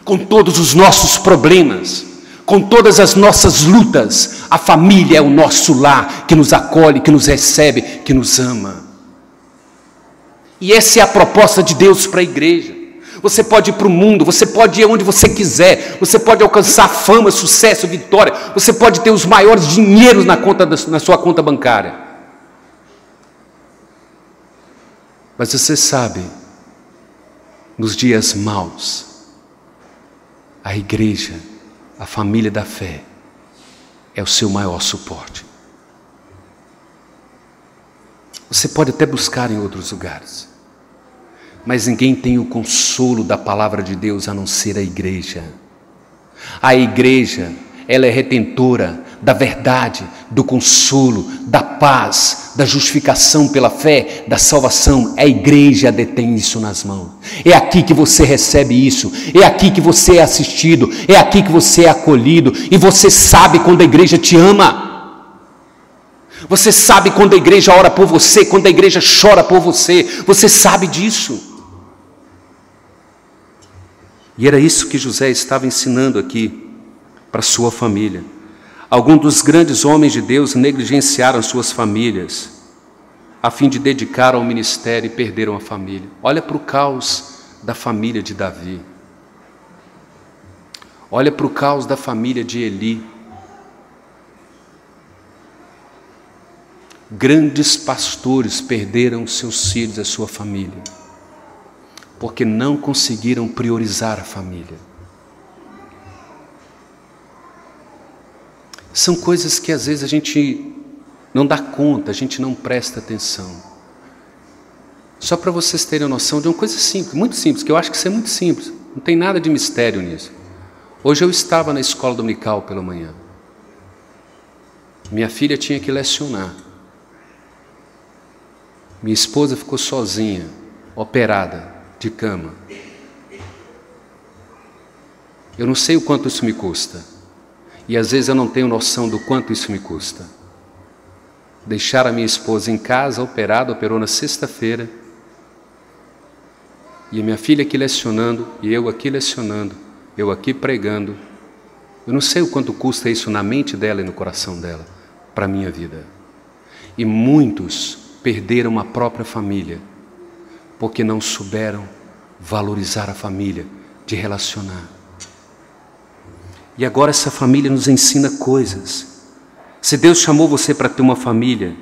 com todos os nossos problemas, com todas as nossas lutas, a família é o nosso lar, que nos acolhe, que nos recebe, que nos ama. E essa é a proposta de Deus para a igreja. Você pode ir para o mundo, você pode ir onde você quiser, você pode alcançar fama, sucesso, vitória, você pode ter os maiores dinheiros na sua conta bancária. Mas você sabe, nos dias maus, a igreja, a família da fé, é o seu maior suporte. Você pode até buscar em outros lugares, mas ninguém tem o consolo da palavra de Deus a não ser a igreja. A igreja, ela é retentora da verdade, do consolo, da paz, da justificação pela fé, da salvação. A igreja detém isso nas mãos. É aqui que você recebe isso, é aqui que você é assistido, é aqui que você é acolhido, e você sabe quando a igreja te ama. Você sabe quando a igreja ora por você, quando a igreja chora por você, você sabe disso. E era isso que José estava ensinando aqui para sua família. Alguns dos grandes homens de Deus negligenciaram suas famílias a fim de dedicar ao ministério e perderam a família. Olha para o caos da família de Davi. Olha para o caos da família de Eli. Grandes pastores perderam seus filhos, a sua família, porque não conseguiram priorizar a família. São coisas que às vezes a gente não dá conta, a gente não presta atenção. Só para vocês terem noção de uma coisa simples, muito simples, que eu acho que isso é muito simples, não tem nada de mistério nisso. Hoje eu estava na escola dominical pela manhã. Minha filha tinha que lecionar. Minha esposa ficou sozinha, operada, de cama. Eu não sei o quanto isso me custa. E às vezes eu não tenho noção do quanto isso me custa. Deixar a minha esposa em casa, operada, operou na sexta-feira. E a minha filha aqui lecionando, e eu aqui lecionando, eu aqui pregando. Eu não sei o quanto custa isso na mente dela e no coração dela, para a minha vida. E muitos perderam a própria família, porque não souberam valorizar a família, de relacionar. E agora essa família nos ensina coisas. Se Deus chamou você para ter uma família,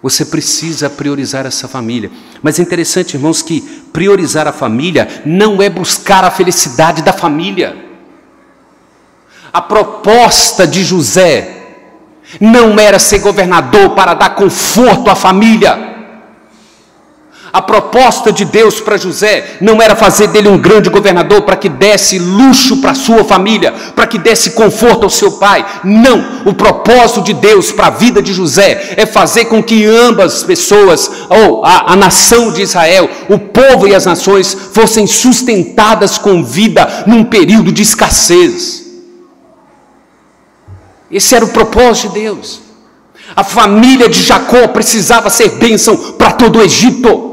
você precisa priorizar essa família. Mas é interessante, irmãos, que priorizar a família não é buscar a felicidade da família. A proposta de José não era ser governador para dar conforto à família. A proposta de Deus para José não era fazer dele um grande governador para que desse luxo para a sua família, para que desse conforto ao seu pai. Não, o propósito de Deus para a vida de José é fazer com que ambas as pessoas, ou a nação de Israel, o povo e as nações, fossem sustentadas com vida num período de escassez. Esse era o propósito de Deus. A família de Jacó precisava ser bênção para todo o Egito.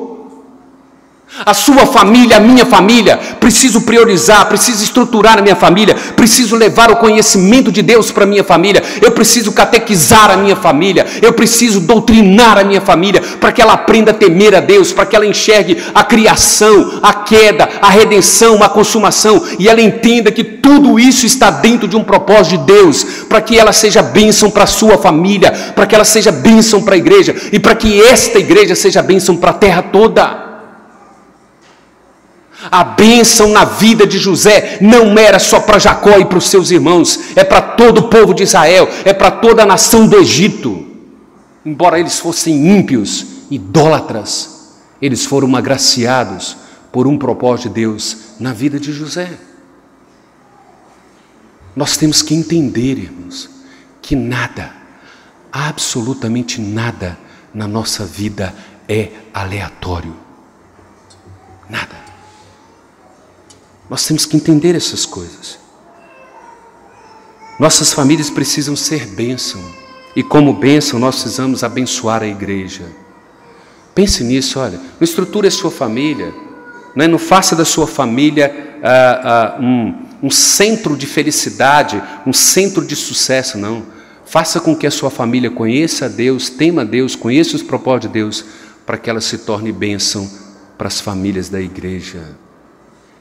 a sua família, a minha família. Preciso priorizar, preciso estruturar a minha família, preciso levar o conhecimento de Deus para a minha família, eu preciso catequizar a minha família, eu preciso doutrinar a minha família, para que ela aprenda a temer a Deus, para que ela enxergue a criação, a queda, a redenção, a consumação, e ela entenda que tudo isso está dentro de um propósito de Deus, para que ela seja bênção para a sua família, para que ela seja bênção para a igreja, e para que esta igreja seja bênção para a terra toda. A bênção na vida de José não era só para Jacó e para os seus irmãos, é para todo o povo de Israel, é para toda a nação do Egito. Embora eles fossem ímpios, idólatras, eles foram agraciados por um propósito de Deus na vida de José. Nós temos que entender, irmãos, que nada, absolutamente nada na nossa vida é aleatório. Nada. Nós temos que entender essas coisas. Nossas famílias precisam ser bênção. E como bênção, nós precisamos abençoar a igreja. Pense nisso, olha. Não estruture a sua família. Não faça da sua família um centro de felicidade, um centro de sucesso, não. Faça com que a sua família conheça a Deus, tema a Deus, conheça os propósitos de Deus, para que ela se torne bênção para as famílias da igreja.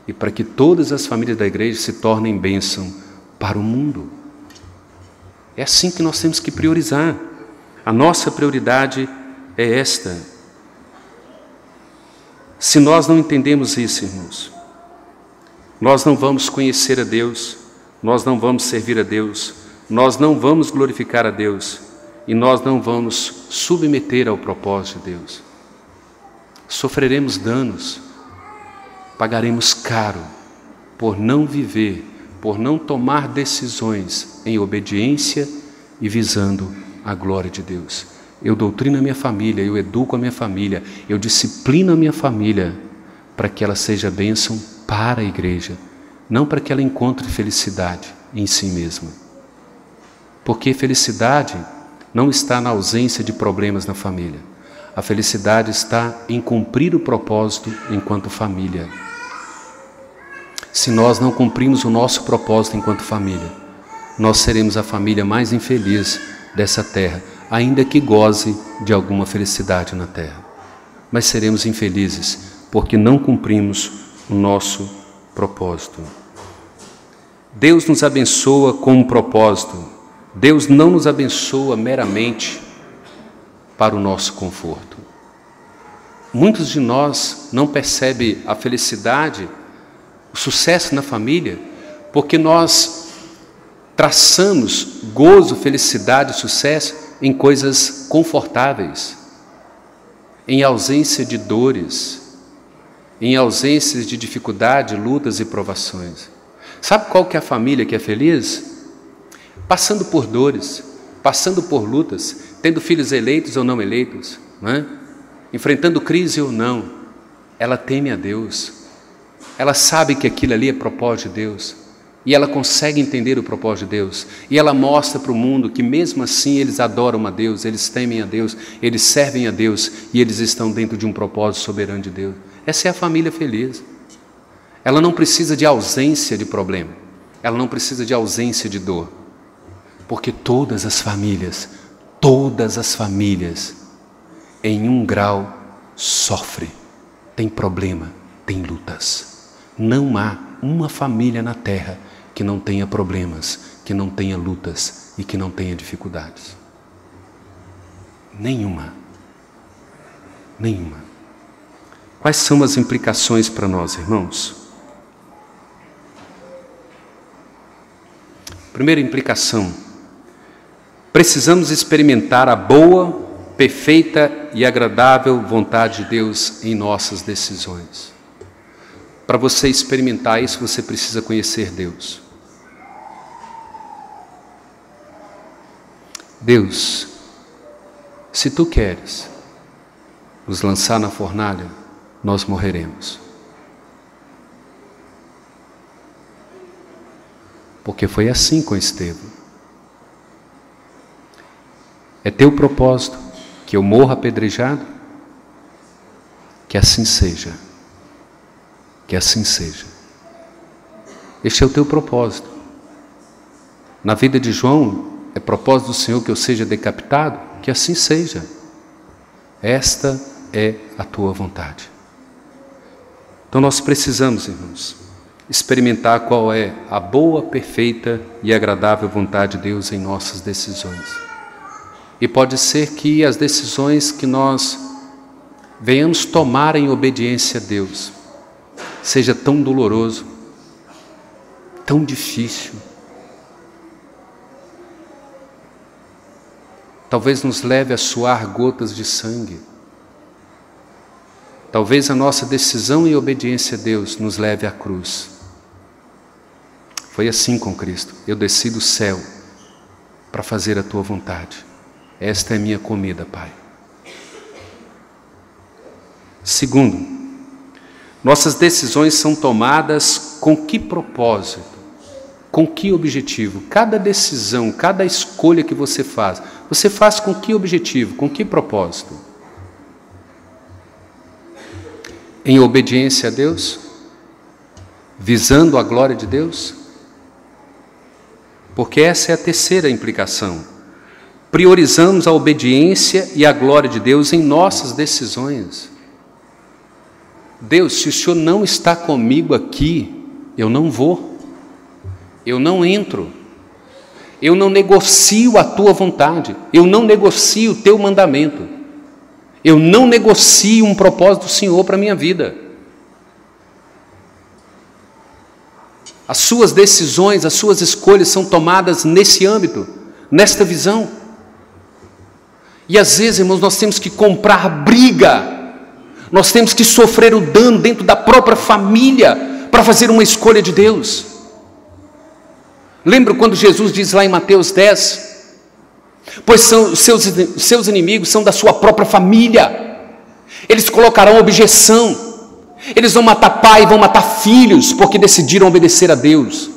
E para que todas as famílias da igreja se tornem bênção para o mundo. É assim que nós temos que priorizar. A nossa prioridade é esta. Se nós não entendemos isso, irmãos, nós não vamos conhecer a Deus, nós não vamos servir a Deus, nós não vamos glorificar a Deus e nós não vamos submeter ao propósito de Deus. Sofreremos danos, pagaremos caro por não viver, por não tomar decisões em obediência e visando a glória de Deus. Eu doutrino a minha família, eu educo a minha família, eu disciplino a minha família para que ela seja bênção para a igreja, não para que ela encontre felicidade em si mesma. Porque felicidade não está na ausência de problemas na família. A felicidade está em cumprir o propósito enquanto família. Se nós não cumprimos o nosso propósito enquanto família, nós seremos a família mais infeliz dessa terra, ainda que goze de alguma felicidade na terra. Mas seremos infelizes porque não cumprimos o nosso propósito. Deus nos abençoa com um propósito. Deus não nos abençoa meramente para o nosso conforto. Muitos de nós não percebem a felicidade, o sucesso na família, porque nós traçamos gozo, felicidade, sucesso em coisas confortáveis, em ausência de dores, em ausência de dificuldade, lutas e provações. Sabe qual que é a família que é feliz? Passando por dores, passando por lutas, tendo filhos eleitos ou não eleitos, não é? Enfrentando crise ou não, ela teme a Deus, ela sabe que aquilo ali é propósito de Deus, e ela consegue entender o propósito de Deus, e ela mostra para o mundo que mesmo assim eles adoram a Deus, eles temem a Deus, eles servem a Deus, e eles estão dentro de um propósito soberano de Deus. Essa é a família feliz. Ela não precisa de ausência de problema, ela não precisa de ausência de dor, porque todas as famílias, em um grau sofrem, tem problema, tem lutas. Não há uma família na terra que não tenha problemas, que não tenha lutas e que não tenha dificuldades. Nenhuma. Quais são as implicações para nós, irmãos? Primeira implicação: precisamos experimentar a boa, perfeita e agradável vontade de Deus em nossas decisões. Para você experimentar isso, você precisa conhecer Deus. Deus, se Tu queres nos lançar na fornalha, nós morreremos. Porque foi assim com Estevão. É Teu propósito que eu morra apedrejado? Que assim seja. Que assim seja. Este é o teu propósito. Na vida de João, é propósito do Senhor que eu seja decapitado? Que assim seja. Esta é a tua vontade. Então nós precisamos, irmãos, experimentar qual é a boa, perfeita e agradável vontade de Deus em nossas decisões. E pode ser que as decisões que nós venhamos tomar em obediência a Deus seja tão doloroso, tão difícil. Talvez nos leve a suar gotas de sangue. Talvez a nossa decisão em obediência a Deus nos leve à cruz. Foi assim com Cristo. Eu desci do céu para fazer a tua vontade. Esta é minha comida, Pai. Segundo, nossas decisões são tomadas com que propósito? Com que objetivo? Cada decisão, cada escolha que você faz com que objetivo? Com que propósito? Em obediência a Deus? Visando a glória de Deus? Porque essa é a terceira implicação. Priorizamos a obediência e a glória de Deus em nossas decisões. Deus, se o Senhor não está comigo aqui, eu não vou, eu não entro, eu não negocio a tua vontade, eu não negocio o teu mandamento. Eu não negocio um propósito do Senhor para a minha vida. As suas decisões, as suas escolhas são tomadas nesse âmbito, nesta visão. E às vezes, irmãos, nós temos que comprar briga, nós temos que sofrer o dano dentro da própria família para fazer uma escolha de Deus. Lembra quando Jesus diz lá em Mateus 10... Pois seus inimigos são da sua própria família. Eles colocarão objeção. Eles vão matar pai, vão matar filhos, porque decidiram obedecer a Deus.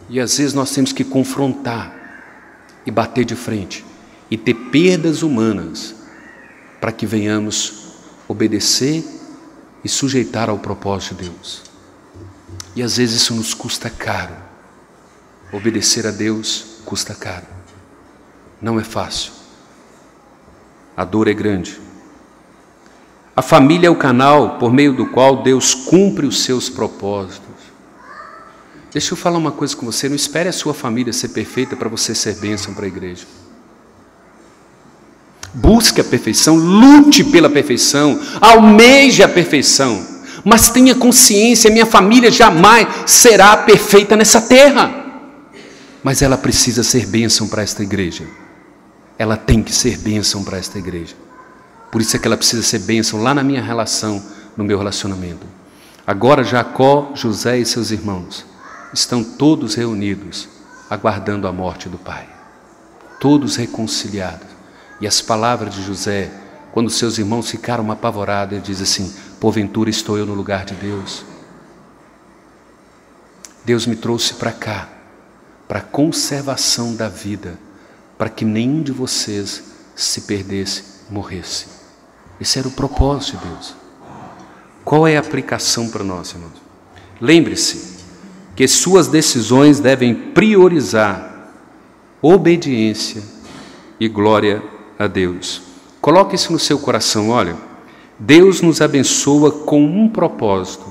E às vezes nós temos que confrontar e bater de frente e ter perdas humanas para que venhamos obedecer e sujeitar ao propósito de Deus. E às vezes isso nos custa caro. Obedecer a Deus custa caro. Não é fácil. A dor é grande. A família é o canal por meio do qual Deus cumpre os seus propósitos. Deixa eu falar uma coisa com você. Não espere a sua família ser perfeita para você ser bênção para a igreja. Busque a perfeição, lute pela perfeição, almeje a perfeição. Mas tenha consciência, minha família jamais será perfeita nessa terra. Mas ela precisa ser bênção para esta igreja. Ela tem que ser bênção para esta igreja. Por isso é que ela precisa ser bênção lá na minha relação, no meu relacionamento. Agora Jacó, José e seus irmãos estão todos reunidos, aguardando a morte do pai. Todos reconciliados. E as palavras de José, quando seus irmãos ficaram apavorados, ele diz assim: porventura estou eu no lugar de Deus? Deus me trouxe para cá, para a conservação da vida, para que nenhum de vocês se perdesse, morresse. Esse era o propósito de Deus. Qual é a aplicação para nós, irmãos? Lembre-se que suas decisões devem priorizar obediência e glória a Deus. Coloque isso no seu coração. Olha, Deus nos abençoa com um propósito.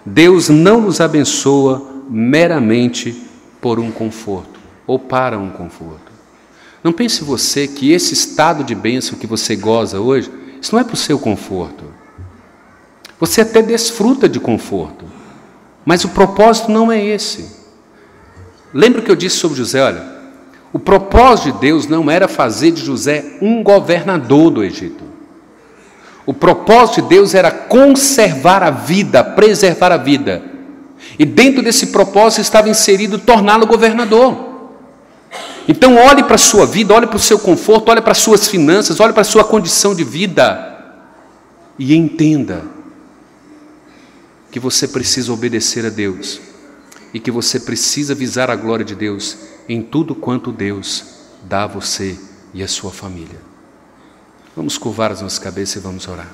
Deus não nos abençoa meramente por um conforto ou para um conforto. Não pense você que esse estado de bênção que você goza hoje, isso não é para o seu conforto. Você até desfruta de conforto, mas o propósito não é esse. Lembra o que eu disse sobre José? Olha, o propósito de Deus não era fazer de José um governador do Egito. O propósito de Deus era conservar a vida, preservar a vida. E dentro desse propósito estava inserido torná-lo governador. Então olhe para a sua vida, olhe para o seu conforto, olhe para as suas finanças, olhe para a sua condição de vida e entenda que você precisa obedecer a Deus e que você precisa visar a glória de Deus em tudo quanto Deus dá a você e a sua família. Vamos curvar as nossas cabeças e vamos orar.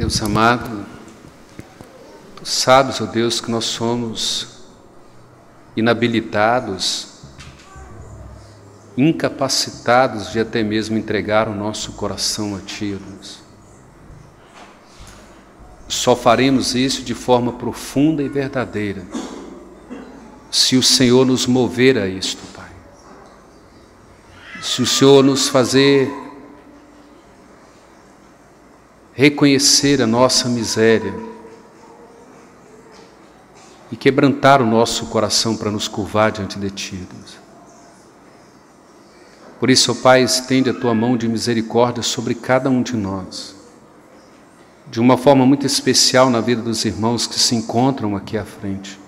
Deus amado, Tu sabes, ó Deus, que nós somos inabilitados, incapacitados de até mesmo entregar o nosso coração a Ti, ó Deus. Só faremos isso de forma profunda e verdadeira se o Senhor nos mover a isto, Pai. Se o Senhor nos fazer reconhecer a nossa miséria e quebrantar o nosso coração para nos curvar diante de Ti, Deus. Por isso, ó Pai, estende a Tua mão de misericórdia sobre cada um de nós, de uma forma muito especial na vida dos irmãos que se encontram aqui à frente.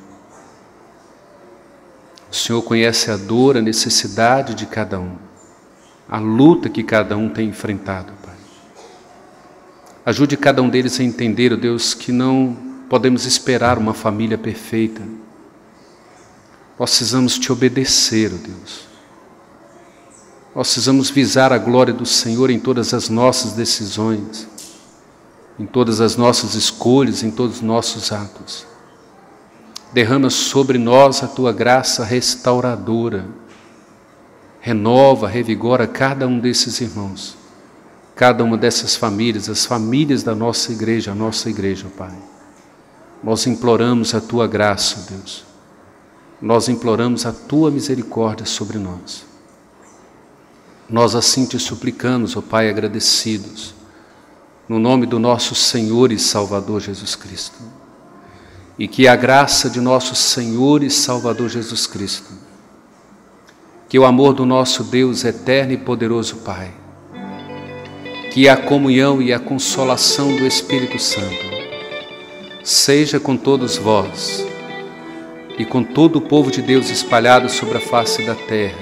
O Senhor conhece a dor, a necessidade de cada um, a luta que cada um tem enfrentado, Pai. Ajude cada um deles a entender, ó Deus, que não podemos esperar uma família perfeita. Nós precisamos Te obedecer, ó Deus. Nós precisamos visar a glória do Senhor em todas as nossas decisões, em todas as nossas escolhas, em todos os nossos atos. Derrama sobre nós a Tua graça restauradora. Renova, revigora cada um desses irmãos, cada uma dessas famílias, as famílias da nossa igreja, a nossa igreja, Pai. Nós imploramos a Tua graça, Deus. Nós imploramos a Tua misericórdia sobre nós. Nós assim Te suplicamos, ó Pai, agradecidos, no nome do nosso Senhor e Salvador Jesus Cristo. E que a graça de nosso Senhor e Salvador Jesus Cristo, que o amor do nosso Deus eterno e poderoso Pai, que a comunhão e a consolação do Espírito Santo seja com todos vós e com todo o povo de Deus espalhado sobre a face da terra,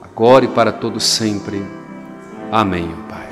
agora e para todo sempre. Amém, ó Pai.